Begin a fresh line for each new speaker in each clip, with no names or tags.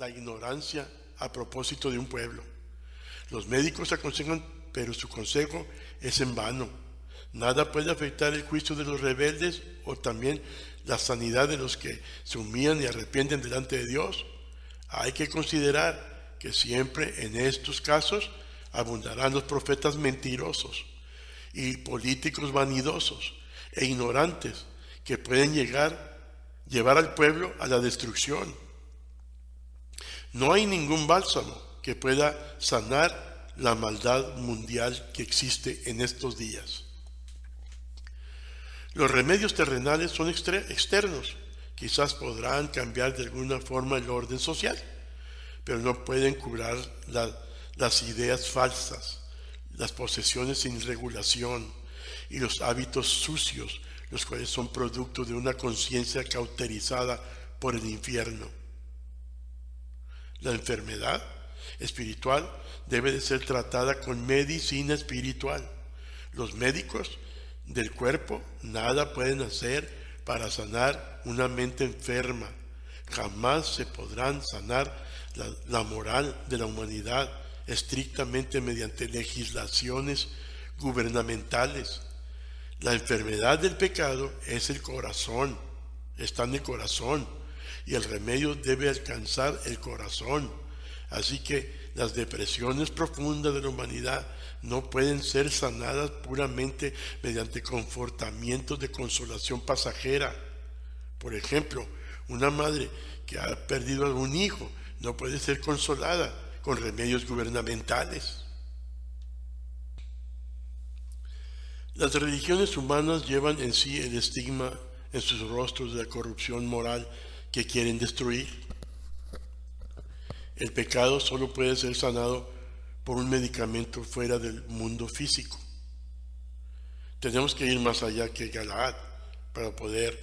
la ignorancia a propósito de un pueblo. Los médicos aconsejan, pero su consejo es en vano. Nada puede afectar el juicio de los rebeldes o también la sanidad de los que se humillan y arrepienten delante de Dios. Hay que considerar que siempre en estos casos abundarán los profetas mentirosos y políticos vanidosos e ignorantes que pueden llevar al pueblo a la destrucción. No hay ningún bálsamo que pueda sanar la maldad mundial que existe en estos días. Los remedios terrenales son externos. Quizás podrán cambiar de alguna forma el orden social, pero no pueden curar las ideas falsas, las posesiones sin regulación y los hábitos sucios, los cuales son producto de una conciencia cauterizada por el infierno. La enfermedad espiritual debe de ser tratada con medicina espiritual. Los médicos del cuerpo nada pueden hacer para sanar una mente enferma. Jamás se podrán sanar la moral de la humanidad estrictamente mediante legislaciones gubernamentales. La enfermedad del pecado es el corazón, está en el corazón, y el remedio debe alcanzar el corazón. Así que las depresiones profundas de la humanidad no pueden ser sanadas puramente mediante confortamientos de consolación pasajera. Por ejemplo, una madre que ha perdido a algún hijo no puede ser consolada con remedios gubernamentales. Las religiones humanas llevan en sí el estigma en sus rostros de la corrupción moral que quieren destruir. El pecado solo puede ser sanado por un medicamento fuera del mundo físico. Tenemos que ir más allá que Galaad para poder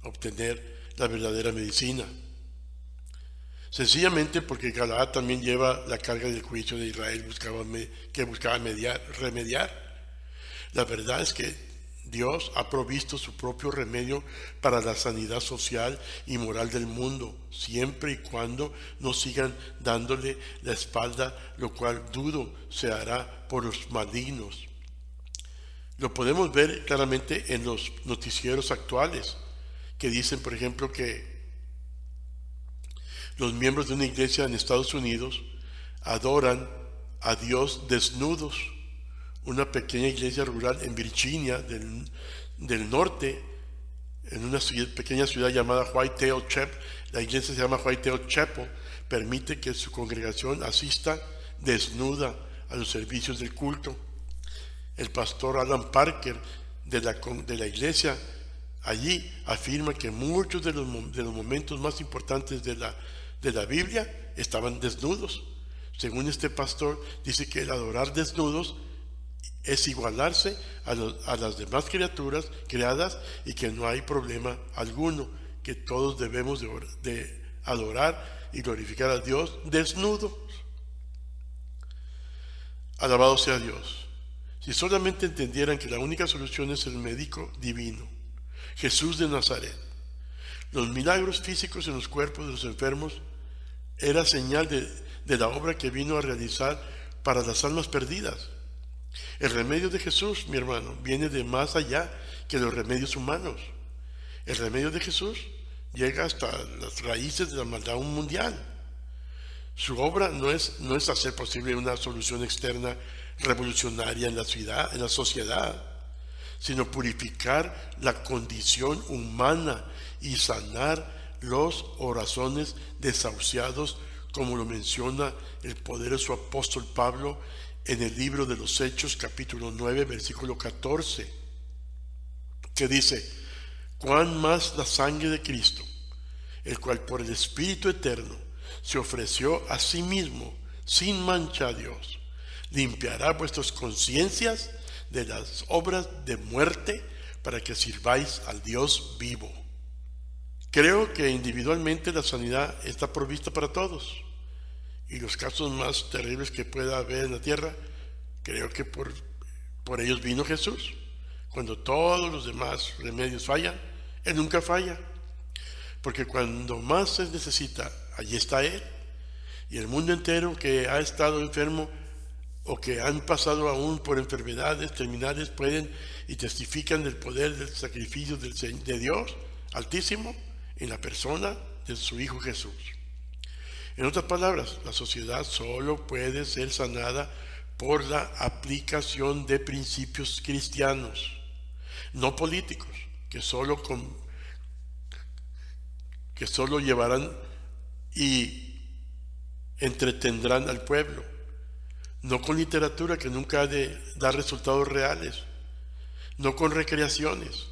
obtener la verdadera medicina. Sencillamente porque Galaad también lleva la carga del juicio de Israel que buscaba remediar. La verdad es que Dios ha provisto su propio remedio para la sanidad social y moral del mundo, siempre y cuando no sigan dándole la espalda, lo cual dudo se hará por los malignos. Lo podemos ver claramente en los noticieros actuales, que dicen, por ejemplo, que los miembros de una iglesia en Estados Unidos adoran a Dios desnudos. Una pequeña iglesia rural en Virginia del norte, en una pequeña ciudad llamada Whitetail Chapel, la iglesia se llama Whitetail Chapel, permite que su congregación asista desnuda a los servicios del culto. El pastor Alan Parker de la iglesia allí afirma que muchos de los momentos más importantes de la Biblia estaban desnudos. Según este pastor, dice que el adorar desnudos es igualarse a las demás criaturas creadas y que no hay problema alguno, que todos debemos de adorar y glorificar a Dios desnudos. Alabado sea Dios. Si solamente entendieran que la única solución es el médico divino, Jesús de Nazaret. Los milagros físicos en los cuerpos de los enfermos era señal de la obra que vino a realizar para las almas perdidas. El remedio de Jesús, mi hermano, viene de más allá que los remedios humanos. El remedio de Jesús llega hasta las raíces de la maldad mundial. Su obra no es hacer posible una solución externa revolucionaria en la sociedad, sino purificar la condición humana y sanar los corazones desahuciados, como lo menciona el poderoso apóstol Pablo en el libro de los Hechos, capítulo 9, versículo 14, que dice: cuán más la sangre de Cristo, el cual por el Espíritu eterno se ofreció a sí mismo sin mancha a Dios, limpiará vuestras conciencias de las obras de muerte para que sirváis al Dios vivo. Creo que individualmente la sanidad está provista para todos. Y los casos más terribles que pueda haber en la tierra, creo que por ellos vino Jesús. Cuando todos los demás remedios fallan, Él nunca falla. porque cuando más se necesita, allí está Él. Y el mundo entero que ha estado enfermo o que han pasado aún por enfermedades terminales pueden y testifican del poder del sacrificio de Dios Altísimo en la persona de su Hijo Jesús. En otras palabras, la sociedad solo puede ser sanada por la aplicación de principios cristianos, no políticos, que solo llevarán y entretendrán al pueblo, no con literatura que nunca ha de dar resultados reales, no con recreaciones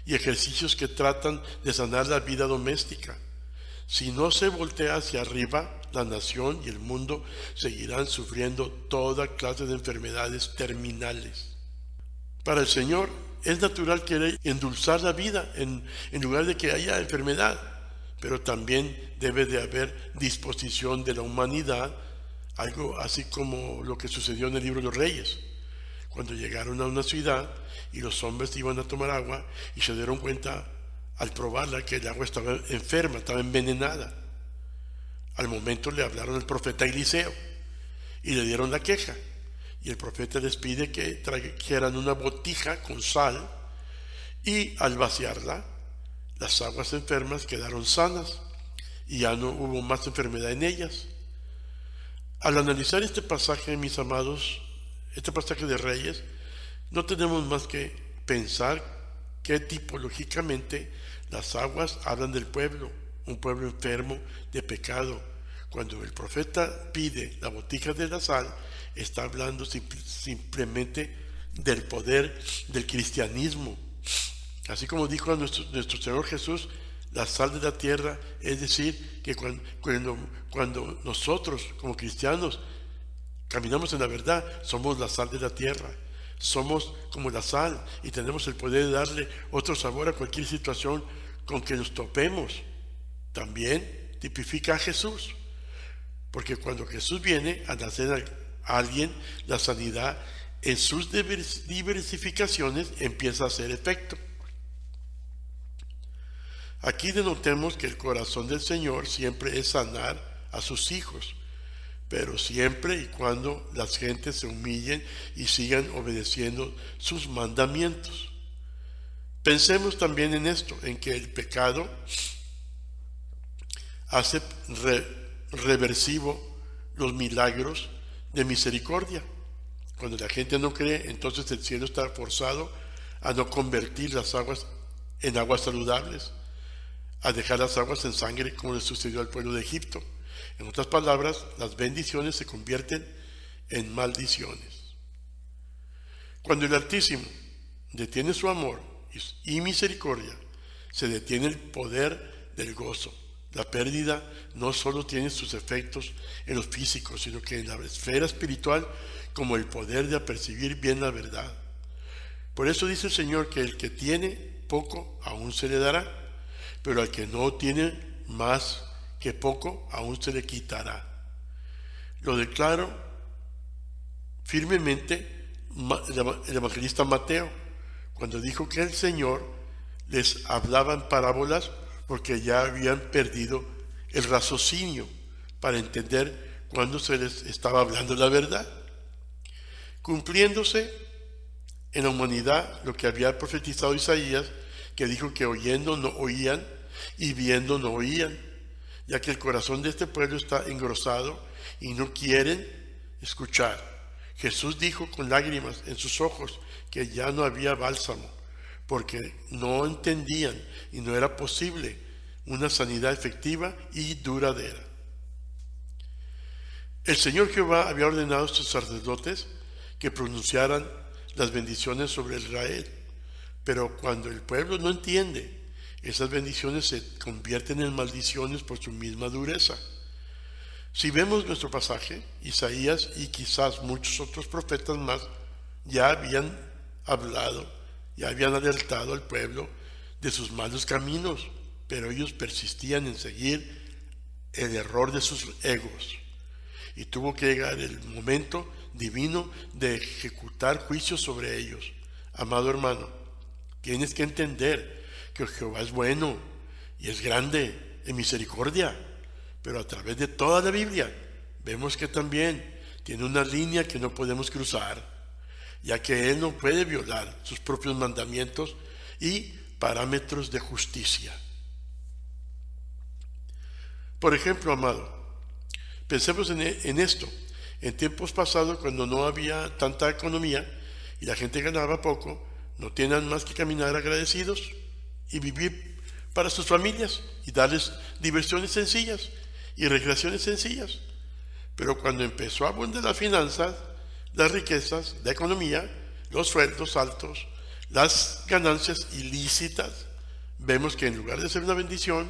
y ejercicios que tratan de sanar la vida doméstica. Si no se voltea hacia arriba, la nación y el mundo seguirán sufriendo toda clase de enfermedades terminales. Para el Señor es natural querer endulzar la vida en lugar de que haya enfermedad, pero también debe de haber disposición de la humanidad, algo así como lo que sucedió en el libro de los Reyes, cuando llegaron a una ciudad y los hombres iban a tomar agua y se dieron cuenta al probarla que el agua estaba enferma, estaba envenenada. Al momento le hablaron al profeta Eliseo y le dieron la queja, y el profeta les pide que trajeran una botija con sal, y al vaciarla las aguas enfermas quedaron sanas y ya no hubo más enfermedad en ellas. Al analizar este pasaje, mis amados, este pasaje de Reyes, no tenemos más que pensar que tipológicamente las aguas hablan del pueblo, un pueblo enfermo de pecado. Cuando el profeta pide la botija de la sal, está hablando simplemente del poder del cristianismo. Así como dijo a nuestro Señor Jesús, la sal de la tierra, es decir, que cuando nosotros como cristianos caminamos en la verdad, somos la sal de la tierra. Somos como la sal y tenemos el poder de darle otro sabor a cualquier situación con que nos topemos. También tipifica a Jesús, porque cuando Jesús viene a nacer a alguien, la sanidad en sus diversificaciones empieza a hacer efecto. Aquí denotemos que el corazón del Señor siempre es sanar a sus hijos, pero siempre y cuando las gentes se humillen y sigan obedeciendo sus mandamientos. Pensemos también en esto, en que el pecado hace reversivo los milagros de misericordia. Cuando la gente no cree, entonces el cielo está forzado a no convertir las aguas en aguas saludables, a dejar las aguas en sangre, como le sucedió al pueblo de Egipto. En otras palabras, las bendiciones se convierten en maldiciones. Cuando el Altísimo detiene su amor y misericordia, se detiene el poder del gozo. La pérdida no solo tiene sus efectos en lo físico, sino que en la esfera espiritual, como el poder de apercibir bien la verdad. Por eso dice el Señor que el que tiene poco aún se le dará, pero al que no tiene más que poco aún se le quitará. Lo declaró firmemente el evangelista Mateo, cuando dijo que el Señor les hablaba en parábolas porque ya habían perdido el raciocinio para entender cuándo se les estaba hablando la verdad, cumpliéndose en la humanidad lo que había profetizado Isaías, que dijo que oyendo no oían y viendo no oían, ya que el corazón de este pueblo está engrosado y no quieren escuchar. Jesús dijo con lágrimas en sus ojos que ya no había bálsamo, porque no entendían y no era posible una sanidad efectiva y duradera. El Señor Jehová había ordenado a sus sacerdotes que pronunciaran las bendiciones sobre Israel, pero cuando el pueblo no entiende, esas bendiciones se convierten en maldiciones por su misma dureza. Si vemos nuestro pasaje, Isaías y quizás muchos otros profetas más ya habían hablado, ya habían alertado al pueblo de sus malos caminos, pero ellos persistían en seguir el error de sus egos. Y tuvo que llegar el momento divino de ejecutar juicios sobre ellos. Amado hermano, tienes que entender que Jehová es bueno y es grande en misericordia, pero a través de toda la Biblia vemos que también tiene una línea que no podemos cruzar, ya que Él no puede violar sus propios mandamientos y parámetros de justicia. Por ejemplo, amado, pensemos en esto. En tiempos pasados, cuando no había tanta economía y la gente ganaba poco, no tenían más que caminar agradecidos y vivir para sus familias y darles diversiones sencillas y recreaciones sencillas. Pero cuando empezó a abundar las finanzas, las riquezas, la economía, los sueldos altos, las ganancias ilícitas, vemos que en lugar de ser una bendición,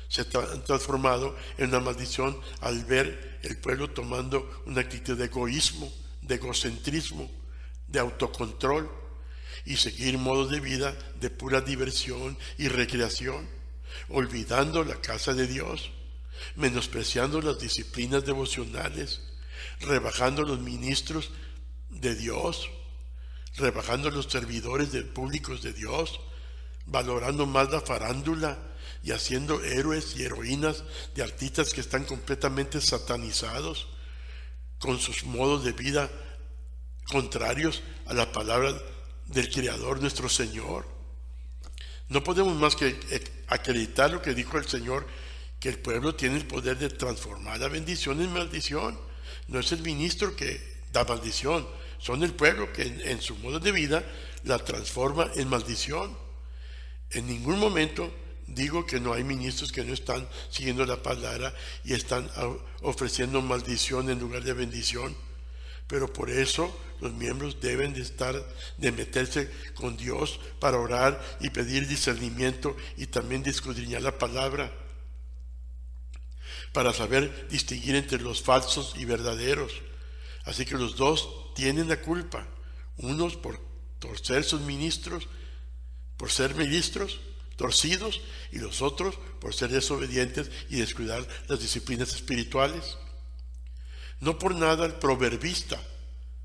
se han transformado en una maldición al ver el pueblo tomando una actitud de egoísmo, de egocentrismo, de autocontrol y seguir modos de vida de pura diversión y recreación, olvidando la casa de Dios, menospreciando las disciplinas devocionales, rebajando los ministros de Dios, rebajando los servidores públicos de Dios, valorando más la farándula y haciendo héroes y heroínas de artistas que están completamente satanizados con sus modos de vida contrarios a la palabra del Creador nuestro Señor. No podemos más que acreditar lo que dijo el Señor, que el pueblo tiene el poder de transformar la bendición en maldición. No es el ministro que da maldición, son el pueblo que en su modo de vida la transforma en maldición. En ningún momento digo que no hay ministros que no están siguiendo la palabra y están ofreciendo maldición en lugar de bendición, pero por eso los miembros deben de meterse con Dios para orar y pedir discernimiento y también de escudriñar la palabra para saber distinguir entre los falsos y verdaderos. Así que los dos tienen la culpa, unos por torcer sus ministros, por ser ministros torcidos, y los otros por ser desobedientes y descuidar las disciplinas espirituales. No por nada el proverbista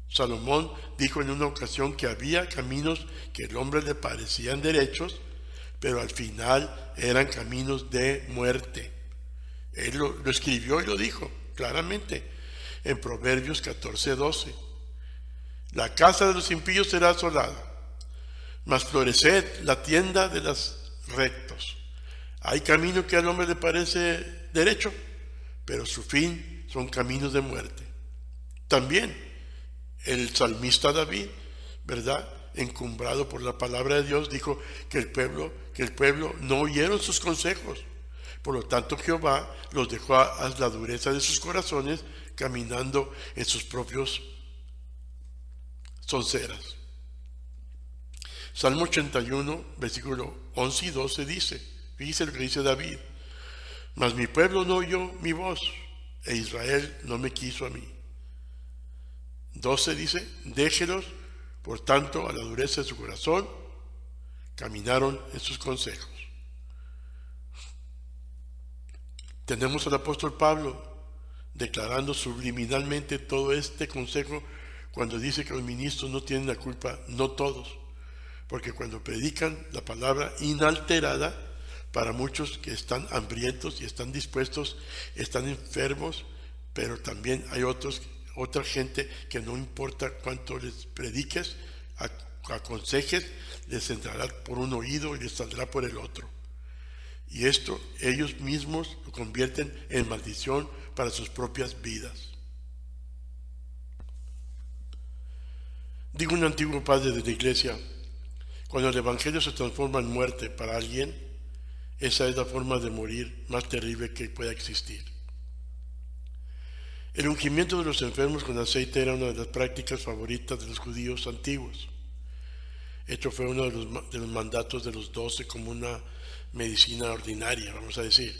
Salomón dijo en una ocasión que había caminos que al hombre le parecían derechos, pero al final eran caminos de muerte. Él lo escribió y lo dijo claramente en Proverbios 14:12. La casa de los impíos será asolada, mas floreced la tienda de los rectos. Hay camino que al hombre le parece derecho, pero su fin son caminos de muerte. También el salmista David, ¿verdad?, encumbrado por la palabra de Dios, dijo que el pueblo no oyeron sus consejos. Por lo tanto, Jehová los dejó a la dureza de sus corazones, caminando en sus propios sonceras. Salmo 81, versículo 11 y 12 dice, fíjese lo que dice David: mas mi pueblo no oyó mi voz, e Israel no me quiso a mí. 12 dice, déjelos, por tanto, a la dureza de su corazón, caminaron en sus consejos. Tenemos al apóstol Pablo declarando subliminalmente todo este consejo cuando dice que los ministros no tienen la culpa, no todos, porque cuando predican la palabra inalterada, para muchos que están hambrientos y están dispuestos, están enfermos, pero también hay otra gente que no importa cuánto les prediques, aconsejes, les entrará por un oído y les saldrá por el otro. Y esto ellos mismos lo convierten en maldición para sus propias vidas. Digo un antiguo padre de la iglesia, cuando el evangelio se transforma en muerte para alguien, esa es la forma de morir más terrible que pueda existir. El ungimiento de los enfermos con aceite era una de las prácticas favoritas de los judíos antiguos. Esto fue uno de los mandatos de los 12 como una medicina ordinaria, vamos a decir,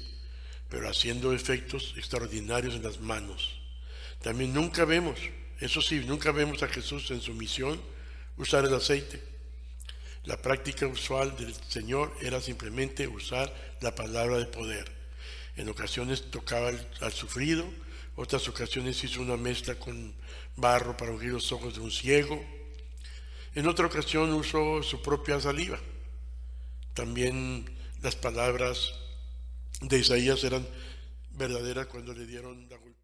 pero haciendo efectos extraordinarios en las manos. También nunca vemos a Jesús en su misión usar el aceite. La práctica usual del Señor era simplemente usar la palabra de poder. En ocasiones tocaba al sufrido, otras ocasiones hizo una mezcla con barro para ungir los ojos de un ciego. En otra ocasión usó su propia saliva. También las palabras de Isaías eran verdaderas cuando le dieron la golpiza.